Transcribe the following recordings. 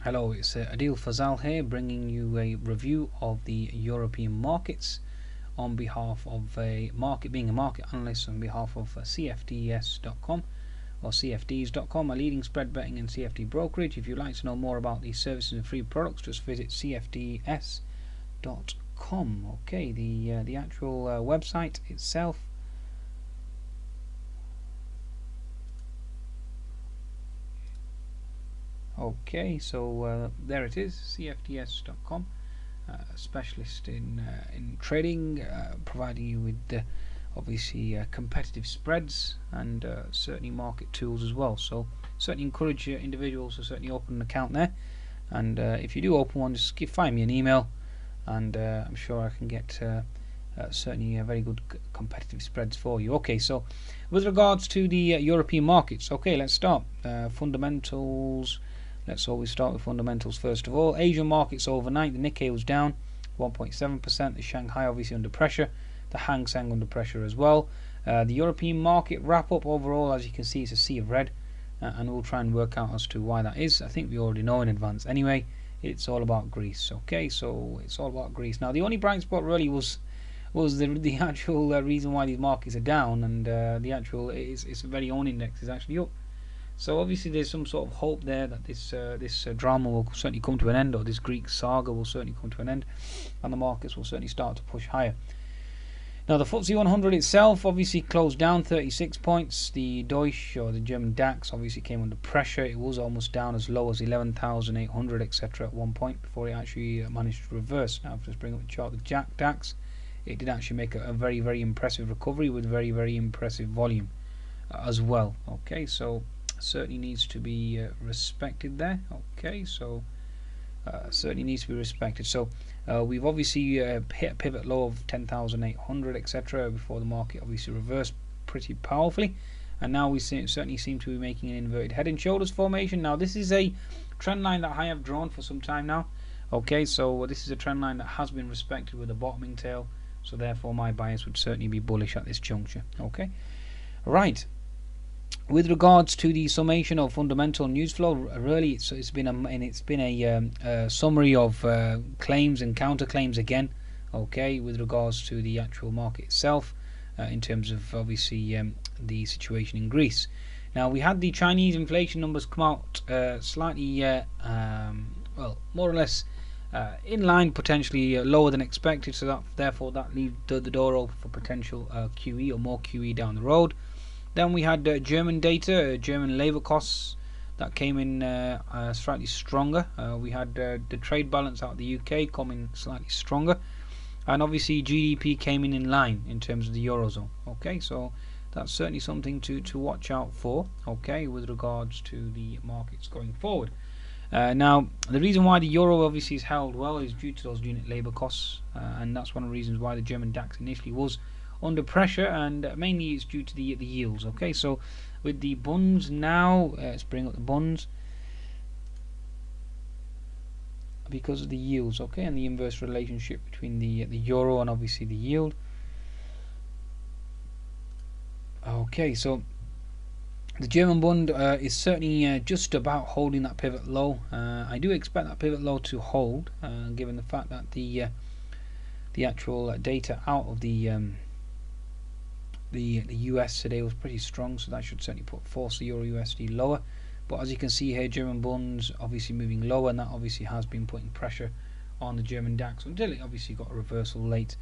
Hello, it's Adil Fazal here, bringing you a review of the European markets on behalf of being a market analyst on behalf of CFDs.com or CFDs.com, a leading spread betting and CFD brokerage. If you'd like to know more about these services and free products, just visit CFDs.com. Okay, the actual website itself. Okay, so there it is, CFDs.com. Specialist in trading, providing you with obviously competitive spreads and certainly market tools as well. So certainly encourage individuals to certainly open an account there, and if you do open one, just find me an email, and I'm sure I can get certainly very good competitive spreads for you. Okay, so with regards to the European markets, okay, let's start fundamentals. Let's always start with fundamentals first of all. Asian markets overnight, the Nikkei was down 1.7%, the Shanghai obviously under pressure, the Hang Seng under pressure as well. The European market wrap up overall, as you can see, it's a sea of red, and we'll try and work out as to why that is. I think we already know in advance anyway. It's all about Greece. Okay, so it's all about Greece. Now the only bright spot really was the actual reason why these markets are down, and the actual it's very own index is actually up. So obviously there's some sort of hope there that this drama will certainly come to an end, or this Greek saga will certainly come to an end, and the markets will certainly start to push higher. Now the FTSE 100 itself obviously closed down 36 points. The Deutsche, or the German DAX, obviously came under pressure. It was almost down as low as 11,800 etc. at one point before it actually managed to reverse. Now if I just bring up the chart, the DAX, it did actually make a very, very impressive recovery with very, very impressive volume as well. Okay, so certainly needs to be respected there. Okay, so certainly needs to be respected. So we've obviously hit a pivot low of 10,800 etc. before the market obviously reversed pretty powerfully, and now we certainly seem to be making an inverted head and shoulders formation. Now this is a trend line that I have drawn for some time now. Okay, so this is a trend line that has been respected with a bottoming tail, so therefore my bias would certainly be bullish at this juncture. Okay, right. With regards to the summation of fundamental news flow, really it's been a summary of claims and counterclaims again. Okay, with regards to the actual market itself, in terms of obviously the situation in Greece. Now we had the Chinese inflation numbers come out slightly, well, more or less in line, potentially lower than expected. So therefore that leaves the door open for potential QE or more QE down the road. Then we had German data, German labour costs that came in slightly stronger. We had the trade balance out of the UK coming slightly stronger, and obviously GDP came in line in terms of the Eurozone. Okay, so that's certainly something to watch out for, okay, with regards to the markets going forward. Now the reason why the euro obviously is held well is due to those unit labour costs, and that's one of the reasons why the German DAX initially was under pressure, and mainly it's due to the yields. Okay, so with the bonds now, let's bring up the bonds because of the yields, okay, and the inverse relationship between the euro and obviously the yield. Okay, so the German bond is certainly just about holding that pivot low. I do expect that pivot low to hold, given the fact that the actual data out of the US today was pretty strong, so that should certainly force the Euro USD lower. But as you can see here, German bonds obviously moving lower, and that obviously has been putting pressure on the German DAX until it obviously got a reversal late.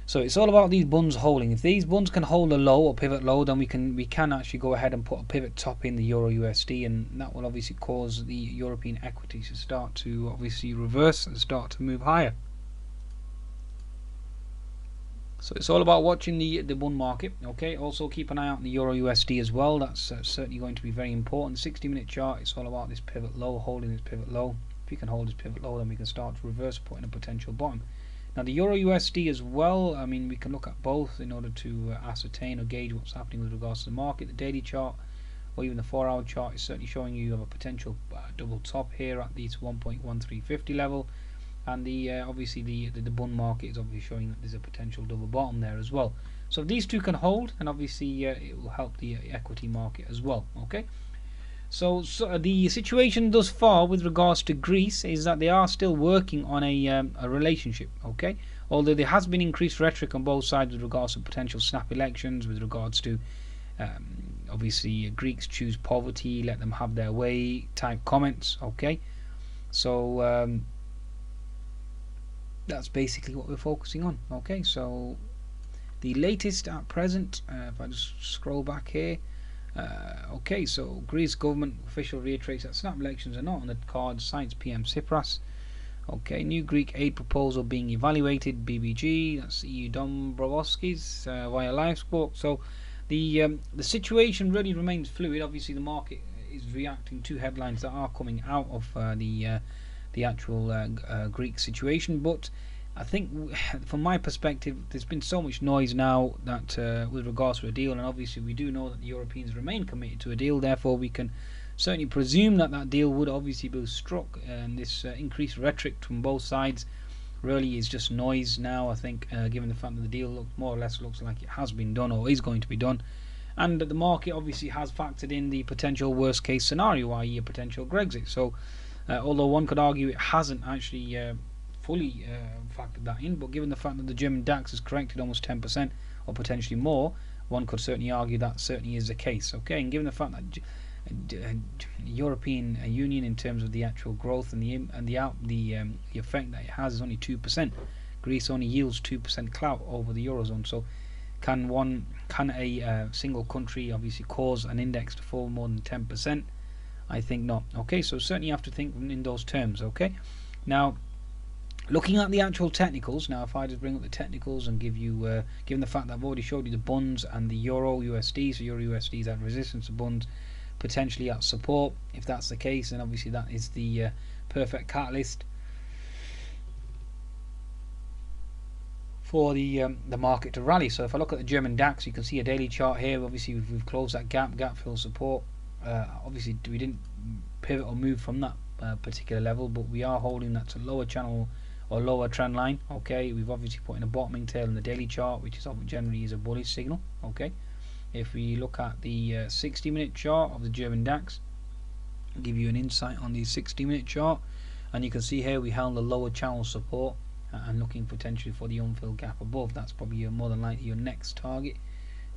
So it's all about these bonds holding. If these bonds can hold a low or pivot low, then we can actually go ahead and put a pivot top in the Euro USD, and that will obviously cause the European equities to start to obviously reverse and start to move higher. So it's all about watching the bond market. Okay, also keep an eye out on the Euro USD as well. That's certainly going to be very important. 60-minute chart, it's all about this pivot low, holding this pivot low. If you can hold this pivot low, then we can start to reverse, put in a potential bottom. Now the Euro USD as well, I mean, we can look at both in order to ascertain or gauge what's happening with regards to the market. The daily chart or even the 4-hour chart is certainly showing you have a potential double top here at this 1.1350 level. And obviously the bond market is obviously showing that there's a potential double bottom there as well. So if these two can hold, then obviously it will help the equity market as well. Okay, So the situation thus far with regards to Greece is that they are still working on a relationship, okay? Although there has been increased rhetoric on both sides with regards to potential snap elections, with regards to obviously Greeks choose poverty, let them have their way type comments, okay? So that's basically what we're focusing on, okay? So the latest at present, if I just scroll back here, okay, so Greece government official reiterates that snap elections are not on the cards, cites PM Tsipras. Okay, new Greek aid proposal being evaluated, BBG, that's EU Dombrovskis via LiveSport. So the situation really remains fluid. Obviously the market is reacting to headlines that are coming out of the actual Greek situation, but I think from my perspective there's been so much noise now that with regards to a deal, and obviously we do know that the Europeans remain committed to a deal, therefore we can certainly presume that that deal would obviously be struck, and this increased rhetoric from both sides really is just noise now. I think given the fact that the deal more or less looks like it has been done or is going to be done, and the market obviously has factored in the potential worst case scenario, i.e. a potential Brexit. So although one could argue it hasn't actually fully factored that in, but given the fact that the German DAX has corrected almost 10% or potentially more, one could certainly argue that certainly is the case. Okay, and given the fact that European Union in terms of the actual growth and the effect that it has is only 2%. Greece only yields 2% clout over the eurozone. So can a single country obviously cause an index to fall more than 10%? I think not. Okay, so certainly you have to think in those terms. Okay, now looking at the actual technicals, now if I just bring up the technicals and give you, given the fact that I've already showed you the bonds and the Euro USD, so Euro USD is at resistance, the bonds potentially at support. If that's the case, then obviously that is the perfect catalyst for the market to rally. So if I look at the German DAX, you can see a daily chart here. Obviously we've closed that gap fill support. Obviously we didn't pivot or move from that particular level, but we are holding that to lower channel or lower trend line. Okay, we've obviously put in a bottoming tail in the daily chart, which is generally is a bullish signal. Okay, if we look at the 60-minute chart of the German DAX, I'll give you an insight on the 60-minute chart, and you can see here we held the lower channel support and looking potentially for the unfilled gap above. That's probably more than likely your next target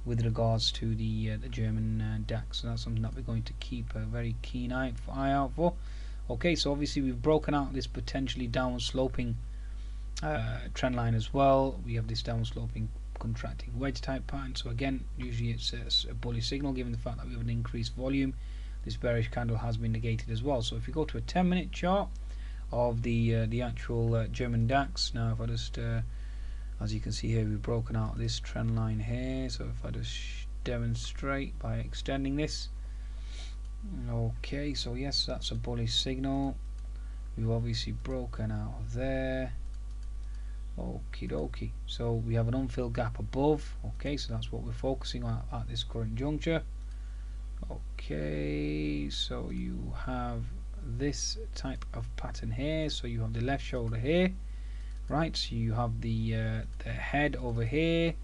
with regards to the German DAX. So that's something that we're going to keep a very keen eye out for. Okay, so obviously we've broken out this potentially downward sloping trend line as well. We have this downward sloping contracting wedge type pattern. So again, usually it's a bullish signal given the fact that we have an increased volume. This bearish candle has been negated as well. So if we go to a 10-minute chart of the actual German DAX, now if I just as you can see here, we've broken out this trend line here. So if I just demonstrate by extending this, okay, so yes, that's a bullish signal. We've obviously broken out of there. Okie dokie. So we have an unfilled gap above. Okay, so that's what we're focusing on at this current juncture. Okay, so you have this type of pattern here. So you have the left shoulder here, right? So you have the head over here.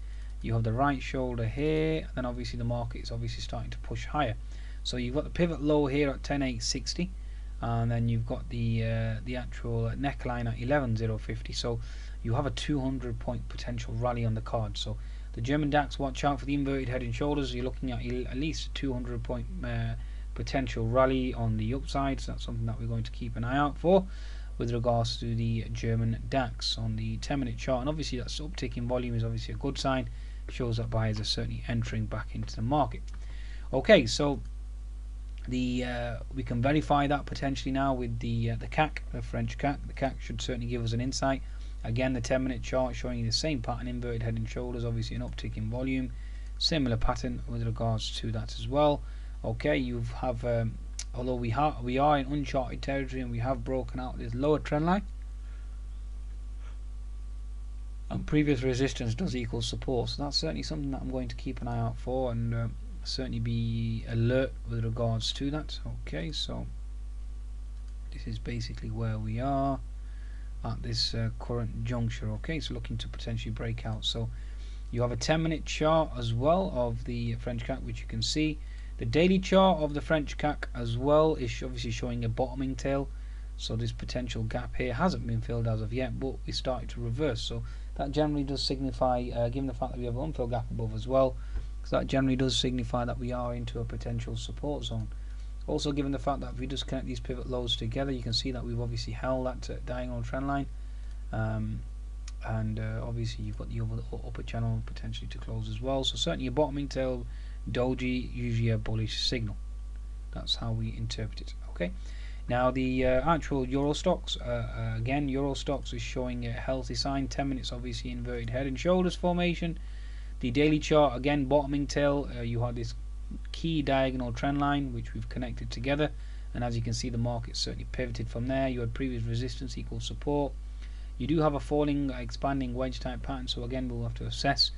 You have the right shoulder here, and then obviously the market is obviously starting to push higher. So you've got the pivot low here at 10.860, and then you've got the actual neckline at 11.050. So you have a 200-point potential rally on the card. So the German DAX, watch out for the inverted head and shoulders. You're looking at least a 200-point potential rally on the upside. So that's something that we're going to keep an eye out for with regards to the German DAX on the 10-minute chart. And obviously that uptick in volume is obviously a good sign. It shows that buyers are certainly entering back into the market. Okay, so we can verify that potentially now with the CAC, the French CAC. The CAC should certainly give us an insight. Again, the 10-minute chart showing you the same pattern, inverted head and shoulders, obviously an uptick in volume, similar pattern with regards to that as well. Okay, you have although we are in uncharted territory and we have broken out this lower trend line, and previous resistance does equal support. So that's certainly something that I'm going to keep an eye out for, and certainly be alert with regards to that. Okay, so this is basically where we are at this current juncture. Okay, so looking to potentially break out. So you have a 10-minute chart as well of the French CAC, which you can see The daily chart of the French CAC as well is obviously showing a bottoming tail. So this potential gap here hasn't been filled as of yet, but we started to reverse. So that generally does signify, given the fact that we have an unfilled gap above as well, so that generally does signify that we are into a potential support zone. Also, given the fact that if we just connect these pivot lows together, you can see that we've obviously held that diagonal trend line, and obviously you've got the upper channel potentially to close as well. So certainly a bottoming tail doji, usually a bullish signal. That's how we interpret it. Okay. Now the actual Euro stocks, again, Euro stocks is showing a healthy sign. 10 minutes obviously inverted head and shoulders formation. The daily chart, again, bottoming tail. You have this key diagonal trend line which we've connected together, and as you can see, the market certainly pivoted from there. You had previous resistance equals support. You do have a falling, expanding wedge type pattern, so again we'll have to assess.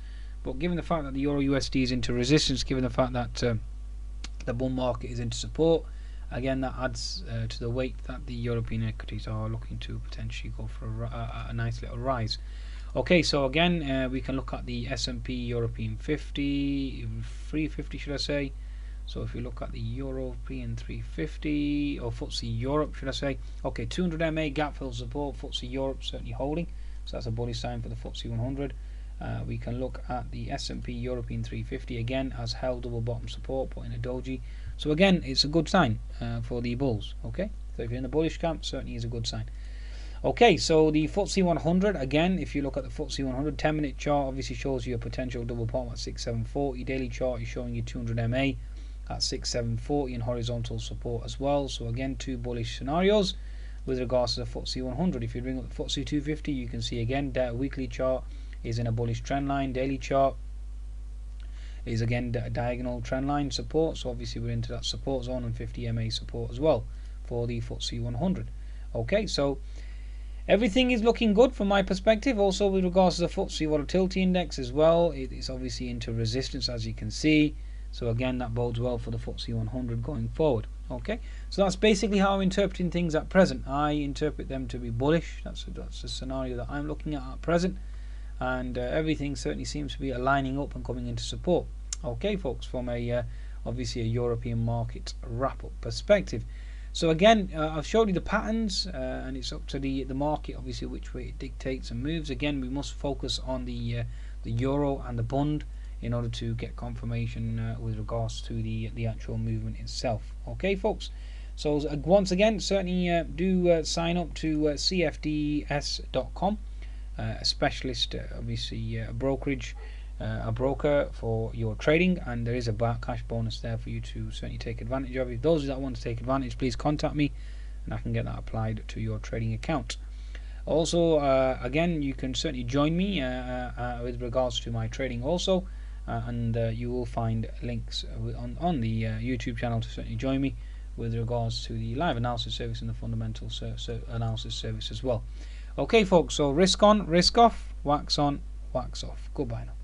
But given the fact that the Euro USD is into resistance, given the fact that the bull market is into support, again that adds to the weight that the European equities are looking to potentially go for a nice little rise. Okay, so again we can look at the S&P European 50, 350 should I say. So if you look at the European 350 or FTSE Europe should I say, okay, 200 MA gap fill support, FTSE Europe certainly holding, so that's a bullish sign for the FTSE 100. We can look at the S&P European 350, again has held double bottom support, put in a doji. So again, it's a good sign for the bulls. Okay, so if you're in the bullish camp, certainly is a good sign. Okay, so the FTSE 100, again, if you look at the FTSE 100, 10-minute chart obviously shows you a potential double bottom at 6740. Daily chart is showing you 200 MA at 6740 and horizontal support as well. So again, two bullish scenarios with regards to the FTSE 100. If you bring up the FTSE 250, you can see again that weekly chart is in a bullish trend line. Daily chart is again a diagonal trend line support, so obviously we're into that support zone, and 50 MA support as well for the FTSE 100. Okay, so everything is looking good from my perspective. Also with regards to the FTSE volatility index as well, it is obviously into resistance as you can see, so again that bodes well for the FTSE 100 going forward. Okay, so that's basically how I'm interpreting things at present. I interpret them to be bullish. That's the scenario that I'm looking at present, and everything certainly seems to be aligning up and coming into support. Okay folks, from a obviously a European market wrap-up perspective. So again, I've showed you the patterns, and it's up to the market obviously which way it dictates and moves. Again, we must focus on the euro and the bond in order to get confirmation with regards to the actual movement itself. Okay folks, so once again, certainly do sign up to cfds.com, a specialist obviously brokerage, a broker for your trading, and there is a cash bonus there for you to certainly take advantage of. If those that want to take advantage, please contact me and I can get that applied to your trading account. Also again, you can certainly join me with regards to my trading also, and you will find links on the YouTube channel to certainly join me with regards to the live analysis service and the fundamental analysis service as well. Okay folks, so risk on, risk off, wax on, wax off. Goodbye now.